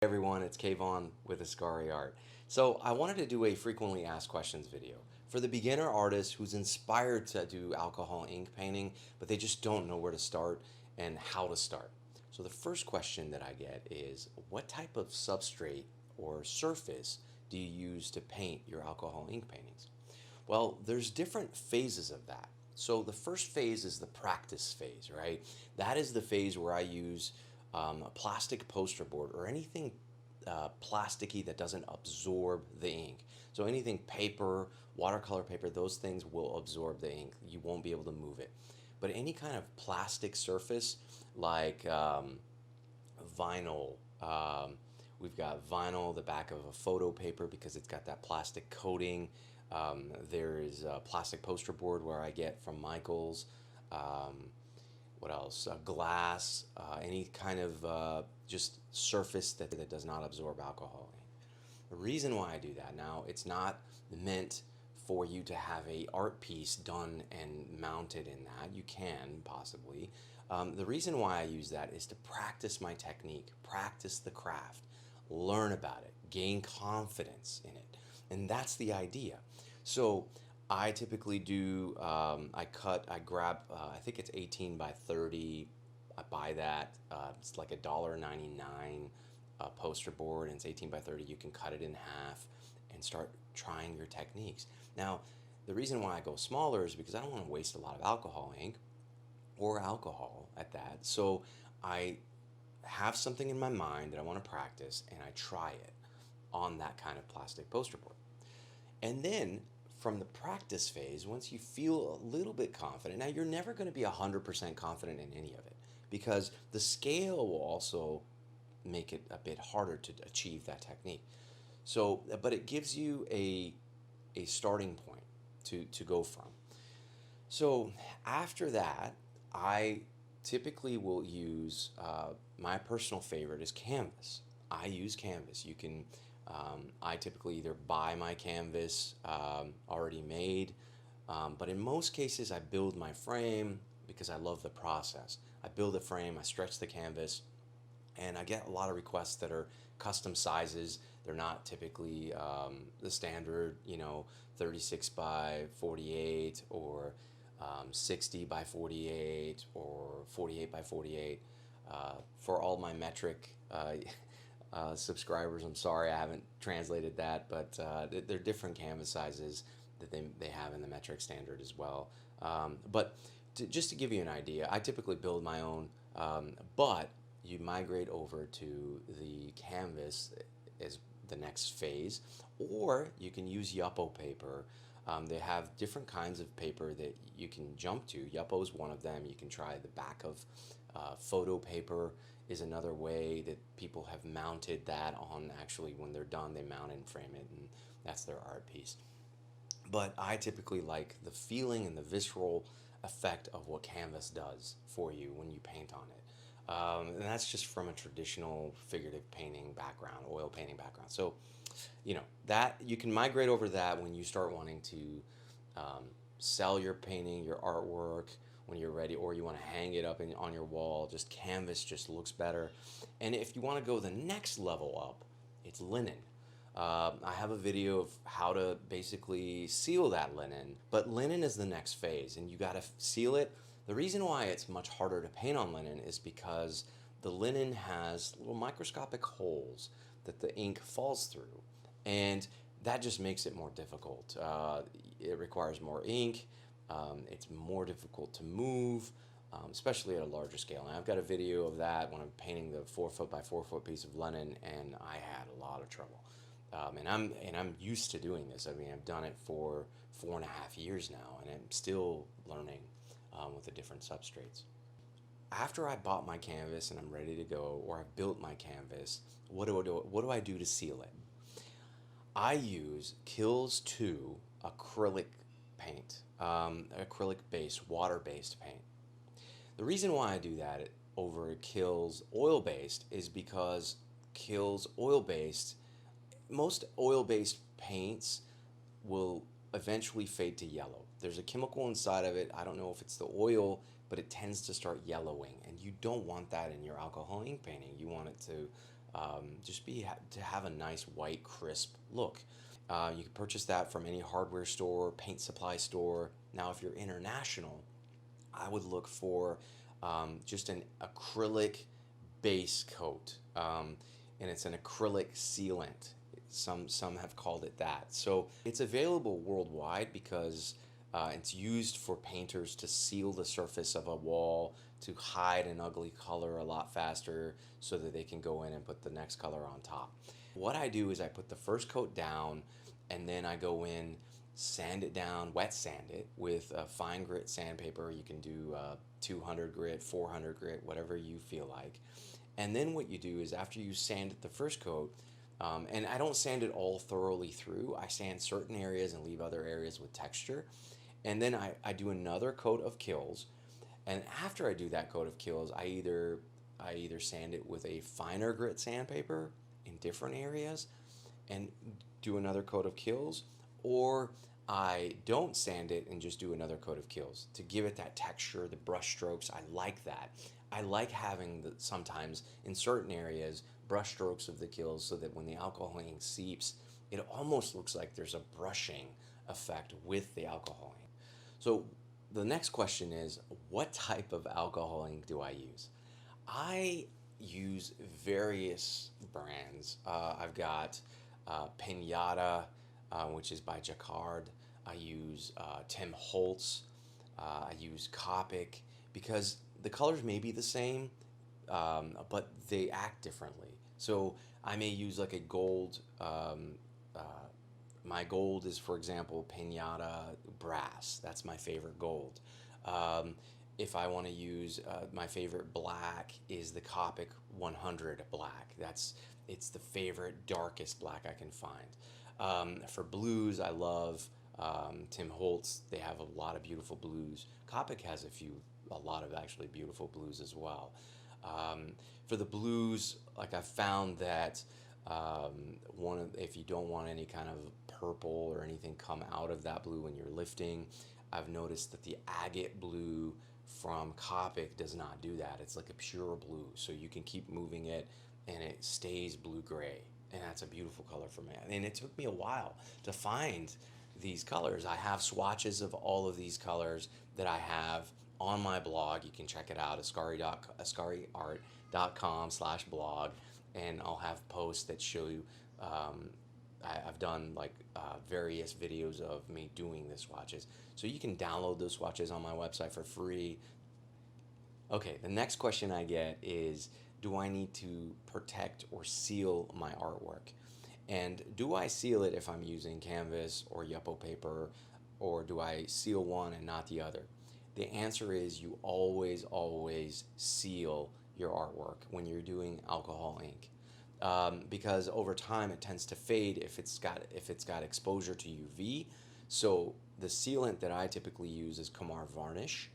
Everyone, it's Kayvon with Ascari Art. So I wanted to do a frequently asked questions video for the beginner artist who's inspired to do alcohol ink painting, but they just don't know where to start and how to start. So the first question that I get is, what type of substrate or surface do you use to paint your alcohol ink paintings? Well, there's different phases of that. So the first phase is the practice phase, right? That is the phase where I use a plastic poster board or anything plasticky that doesn't absorb the ink. So anything paper, watercolor paper, those things will absorb the ink. You won't be able to move it. But any kind of plastic surface like vinyl, we've got vinyl, the back of a photo paper because it's got that plastic coating. There is a plastic poster board where I get from Michaels. What else? Glass, any kind of just surface that does not absorb alcohol. The reason why I do that now, it's not meant for you to have a art piece done and mounted in that. You can possibly. The reason why I use that is to practice my technique, practice the craft, learn about it, gain confidence in it. And that's the idea. So I typically do, I grab, I think it's 18 by 30. I buy that. It's like $1.99 poster board, and it's 18 by 30. You can cut it in half and start trying your techniques. Now, the reason why I go smaller is because I don't want to waste a lot of alcohol ink or alcohol at that. So I have something in my mind that I want to practice, and I try it on that kind of plastic poster board. And then from the practice phase, once you feel a little bit confident, now you're never going to be 100% confident in any of it because the scale will also make it a bit harder to achieve that technique. So, but it gives you a starting point to go from. So after that, I typically will use my personal favorite is canvas. I use canvas. You can I typically either buy my canvas already made, but in most cases I build my frame because I love the process. I build a frame, I stretch the canvas, and I get a lot of requests that are custom sizes. They're not typically the standard, 36 by 48 or 60 by 48 or 48 by 48. For all my metric subscribers, I'm sorry I haven't translated that, but they're different canvas sizes that they have in the metric standard as well. But just to give you an idea, I typically build my own, but you migrate over to the canvas as the next phase, or you can use Yupo paper. They have different kinds of paper that you can jump to. Yupo is one of them. You can try the back of photo paper is another way that people have mounted that on. Actually, when they're done, they mount and frame it, and that's their art piece. But I typically like the feeling and the visceral effect of what canvas does for you when you paint on it. And that's just from a traditional figurative painting background, oil painting background. So, that you can migrate over that when you start wanting to sell your painting, your artwork, when you're ready, or you want to hang it up on your wall. Just canvas just looks better. And if you want to go the next level up, it's linen. I have a video of how to basically seal that linen, but linen is the next phase, and you got to seal it. The reason why it's much harder to paint on linen is because the linen has little microscopic holes that the ink falls through, and that just makes it more difficult. It requires more ink. It's more difficult to move, especially at a larger scale. And I've got a video of that when I'm painting the 4 foot by 4 foot piece of linen, and I had a lot of trouble. And I'm used to doing this. I mean, I've done it for 4.5 years now, and I'm still learning with the different substrates. After I bought my canvas and I'm ready to go, or I've built my canvas, what do I do? What do I do to seal it? I use Kills 2 acrylic paint, acrylic based, water based paint. The reason why I do that over Kills oil based is because Kills oil based, most oil based paints will eventually fade to yellow. There's a chemical inside of it. I don't know if it's the oil, but it tends to start yellowing, and you don't want that in your alcohol ink painting. You want it to to have a nice white crisp look. You can purchase that from any hardware store, paint supply store. Now, if you're international, I would look for just an acrylic base coat, and it's an acrylic sealant. Some have called it that. So it's available worldwide because it's used for painters to seal the surface of a wall to hide an ugly color a lot faster so that they can go in and put the next color on top. What I do is I put the first coat down and then I go in, sand it down, wet sand it with a fine grit sandpaper. You can do 200 grit, 400 grit, whatever you feel like. And then what you do is after you sand it the first coat, and I don't sand it all thoroughly through. I sand certain areas and leave other areas with texture. And then I do another coat of Kills. And after I do that coat of Kills, I either sand it with a finer grit sandpaper in different areas and do another coat of Kills, or I don't sand it and just do another coat of Kills to give it that texture, the brush strokes. I like that. I like having sometimes in certain areas brush strokes of the Kills so that when the alcohol ink seeps, it almost looks like there's a brushing effect with the alcohol ink. So the next question is, what type of alcohol ink do I use? I use various brands. I've got Pinata, which is by Jacquard. I use Tim Holtz. I use Copic because the colors may be the same, but they act differently. So I may use like a gold. Uh, my gold is, for example, Pinata Brass. That's my favorite gold. Um, if I want to use my favorite black is the Copic 100 black. It's the favorite darkest black I can find. For blues, I love Tim Holtz. They have a lot of beautiful blues. Copic has a lot of actually beautiful blues as well. For the blues, like I found that if you don't want any kind of purple or anything come out of that blue when you're lifting, I've noticed that the agate blue from Copic does not do that. It's like a pure blue, so you can keep moving it and it stays blue gray, and that's a beautiful color for me. And it took me a while to find these colors. I have swatches of all of these colors that I have on my blog. You can check it out at ascariart.com/blog, and I'll have posts that show you. I've done like various videos of me doing the swatches, so you can download those swatches on my website for free. Okay, the next question I get is, do I need to protect or seal my artwork? And do I seal it if I'm using canvas or Yupo paper, or do I seal one and not the other? The answer is you always seal your artwork when you're doing alcohol ink. Because over time it tends to fade if it's got exposure to UV. So the sealant that I typically use is Kamar varnish.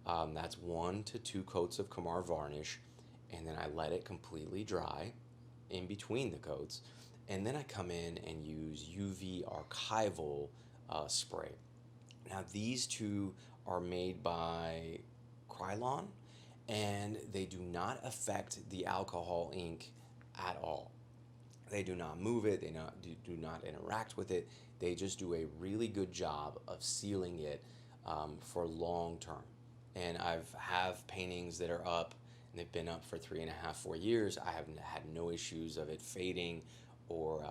That's 1 to 2 coats of Kamar varnish, and then I let it completely dry in between the coats, and then I come in and use UV archival spray. Now these two are made by Krylon, and they do not affect the alcohol ink at all. They do not move it, do not interact with it. They just do a really good job of sealing it for long term. And have paintings that are up, and they've been up for 3.5, 4 years. I haven't had no issues of it fading or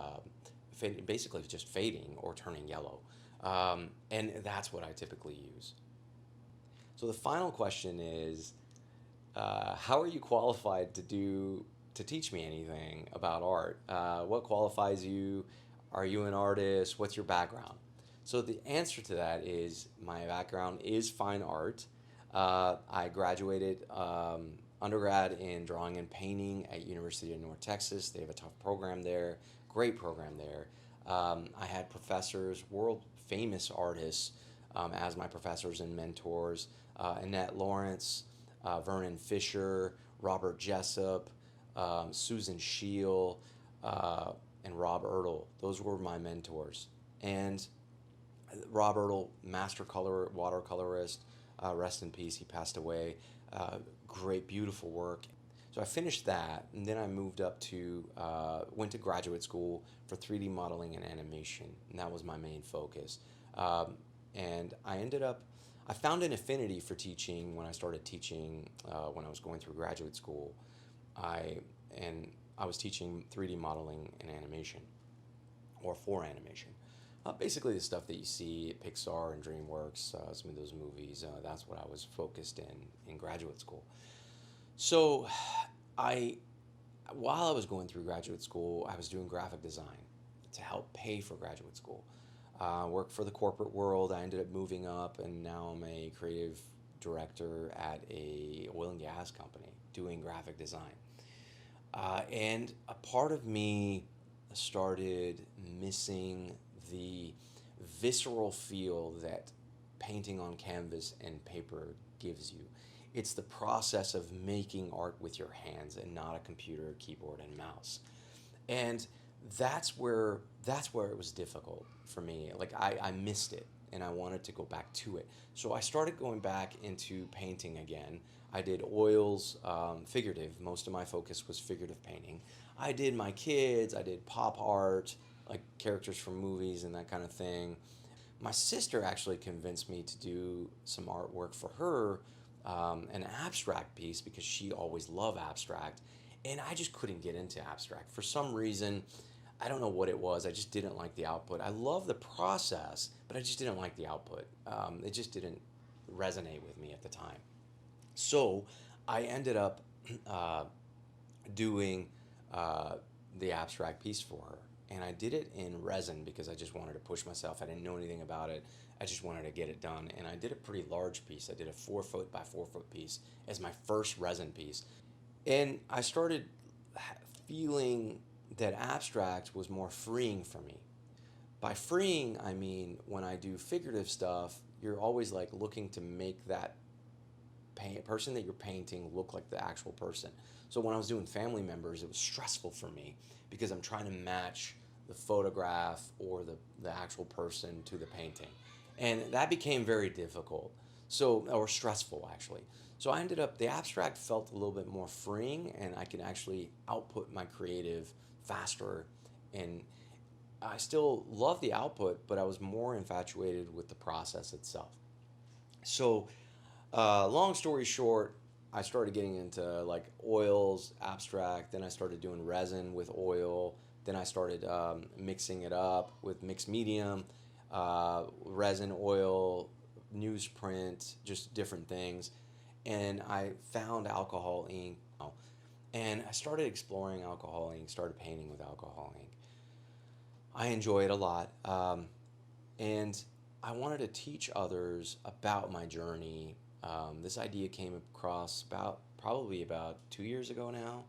basically just fading or turning yellow. And that's what I typically use. So the final question is, how are you qualified to teach me anything about art? What qualifies you? Are you an artist? What's your background? So the answer to that is my background is fine art. I graduated undergrad in drawing and painting at University of North Texas. They have a tough program there, great program there. I had professors, world famous artists, as my professors and mentors. Annette Lawrence, Vernon Fisher, Robert Jessup, Susan Scheel, and Rob Ertl. Those were my mentors. And Rob Ertl, master watercolorist, rest in peace, he passed away. Great, beautiful work. So I finished that, and then I moved up to, went to graduate school for 3D modeling and animation, and that was my main focus. Um, and I found an affinity for teaching when I started teaching, when I was going through graduate school. I, and I was teaching 3D modeling and animation, or for animation. Basically, the stuff that you see at Pixar and DreamWorks, some of those movies, that's what I was focused in graduate school. So, I, while I was going through graduate school, I was doing graphic design to help pay for graduate school. Worked for the corporate world. I ended up moving up, and now I'm a creative director at a oil and gas company doing graphic design. And a part of me started missing the visceral feel that painting on canvas and paper gives you. It's the process of making art with your hands and not a computer, keyboard, and mouse. And that's where it was difficult for me. Like I missed it and I wanted to go back to it. So I started going back into painting again. I did oils, figurative. Most of my focus was figurative painting. I did my kids. I did pop art, like characters from movies and that kind of thing. My sister actually convinced me to do some artwork for her, an abstract piece, because she always loved abstract, and I just couldn't get into abstract for some reason. I don't know what it was. I just didn't like the output. I love the process, but I just didn't like the output. It just didn't resonate with me at the time. So I ended up uh, doing uh, the abstract piece for her. And I did it in resin because I just wanted to push myself. I didn't know anything about it. I just wanted to get it done. And I did a pretty large piece. I did a 4 foot by 4 foot piece as my first resin piece. And I started feeling that abstract was more freeing for me. By freeing, I mean when I do figurative stuff, you're always like looking to make that person that you're painting look like the actual person. So when I was doing family members, it was stressful for me because I'm trying to match the photograph or the actual person to the painting. And that became very difficult. So, or stressful actually. So I ended up, the abstract felt a little bit more freeing and I could actually output my creative faster. And I still love the output, but I was more infatuated with the process itself. So long story short, I started getting into like oils, abstract. Then I started doing resin with oil. Then I started mixing it up with mixed medium, resin, oil, newsprint, just different things. And I found alcohol ink. And I started exploring alcohol ink, started painting with alcohol ink. I enjoy it a lot. And I wanted to teach others about my journey. This idea came across probably about 2 years ago now.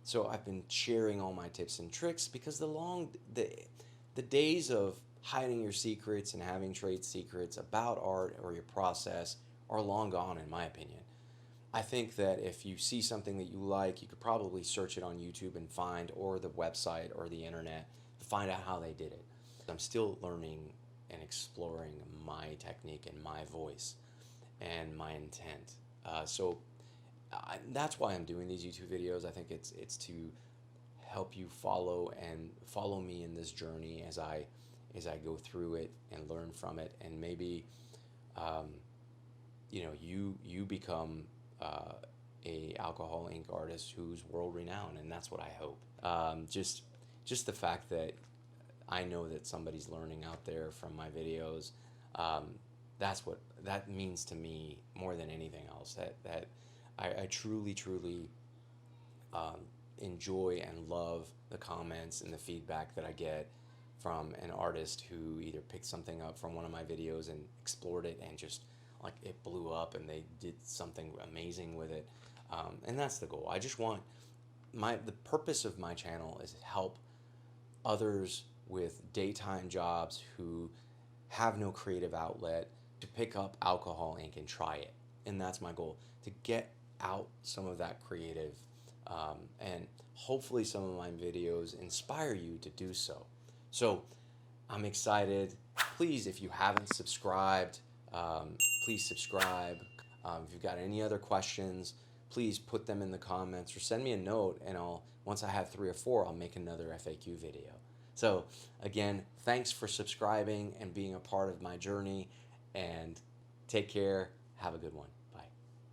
So I've been sharing all my tips and tricks because the days of hiding your secrets and having trade secrets about art or your process are long gone, in my opinion. I think that if you see something that you like, you could probably search it on YouTube and find, or the website or the internet, to find out how they did it. I'm still learning and exploring my technique and my voice and my intent. That's why I'm doing these YouTube videos. I think it's to help you follow me in this journey as I go through it and learn from it, and maybe um, you become a alcohol ink artist who's world renowned, and that's what I hope. Just the fact that I know that somebody's learning out there from my videos. That's what that means to me more than anything else. That I truly um, enjoy and love the comments and the feedback that I get from an artist who either picked something up from one of my videos and explored it and just like it blew up and they did something amazing with it. And that's the goal. I just want the purpose of my channel is to help others with daytime jobs who have no creative outlet to pick up alcohol ink and try it. And that's my goal, to get out some of that creative, and hopefully some of my videos inspire you to do so. So I'm excited. Please, if you haven't subscribed, please subscribe. If you've got any other questions, please put them in the comments or send me a note, and once I have 3 or 4, I'll make another FAQ video. So again, thanks for subscribing and being a part of my journey, and take care. Have a good one.